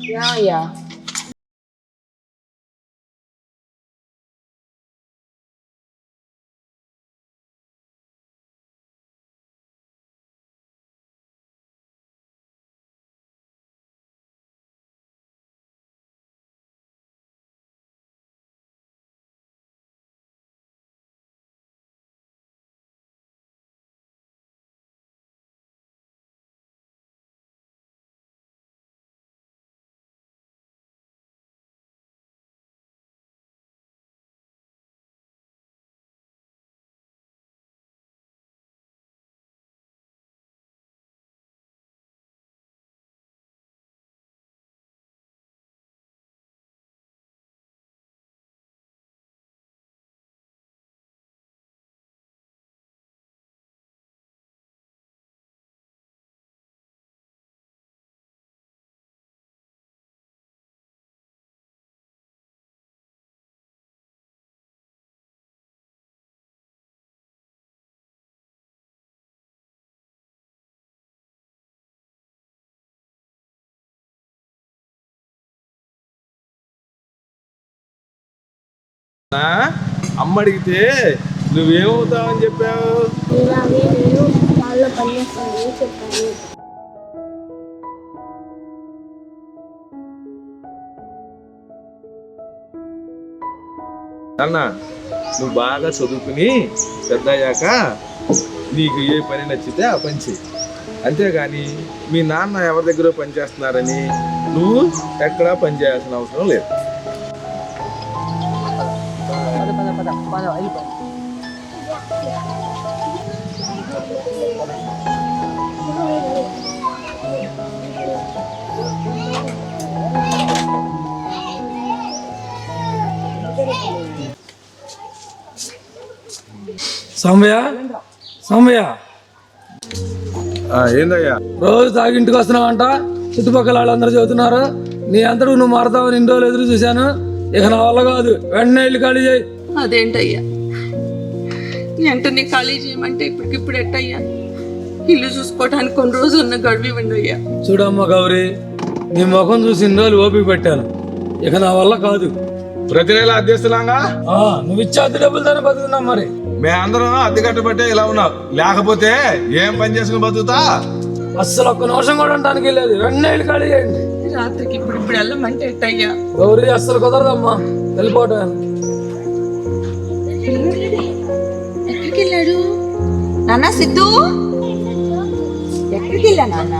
అయ్యా అమ్మ అడిగితే నువ్వేమవుతావని చెప్పావు? ఇలాగే నేను వాళ్ళ పని చేస్తానని చెప్పాను. అన్న నువ్వు బాగా చదువుకుని పెద్దయ్యాక నీకు ఏ పని నచ్చితే ఆ పని చెయ్యి. అంతేగాని మీ నాన్న ఎవరి దగ్గర పని చేస్తున్నారని నువ్వు ఎక్కడా పని చేయాల్సిన అవసరం లేదు. సౌమ్య సౌమ్య ఏందయ్యా రోజు తాగి ఇంటికి వస్తున్నావంట. చుట్టుపక్కల వాళ్ళందరూ చెబుతున్నారు. నీ అంతటా నువ్వు మారతావని ఇన్ని రోజులు ఎదురు చూశాను. ఇక నా వల్ల కాదు. వెంటనే ఇల్లు ఖాళీ చేయి. అదేంటయ్యా వెంటనే ఖాళీ చేయమంటే ఇప్పటికిప్పుడు ఎట్టయ్యా? ఇల్లు చూసుకోవడానికి కొన్ని రోజులు గడువు ఇవ్వండి అయ్యా. చూడమ్మ గౌరీ, నీ ముఖం చూసి ఇన్ని రోజులు ఓపిక పెట్టాను. ఇక నా వల్ల కాదు. ప్రతి నెల అద్దెస్తున్నాగా నువ్వు ఇచ్చే అద్దె డబ్బులతోనే బతుకున్నాం. మరి మేమందరం అద్దె కట్టబట్టే ఇలా ఉన్నావు. లేకపోతే ఏం పని చేసుకుని బతుకుతా? అస్సలు ఒక్క నిమిషం కూడా ఉండడానికి లేదు. వెంటనే ఇల్లు ఖాళీ చేయండి. రాత్రికి ఇప్పుడు వెళ్ళమంటే ఎట్టయ్యా? గౌరీ అస్సలు కుదరదమ్మా, వెళ్ళిపోవటం. ఎక్కడికి వెళ్ళాడు నాన్న? సిద్ధు ఎక్కడికి వెళ్ళా నాన్న?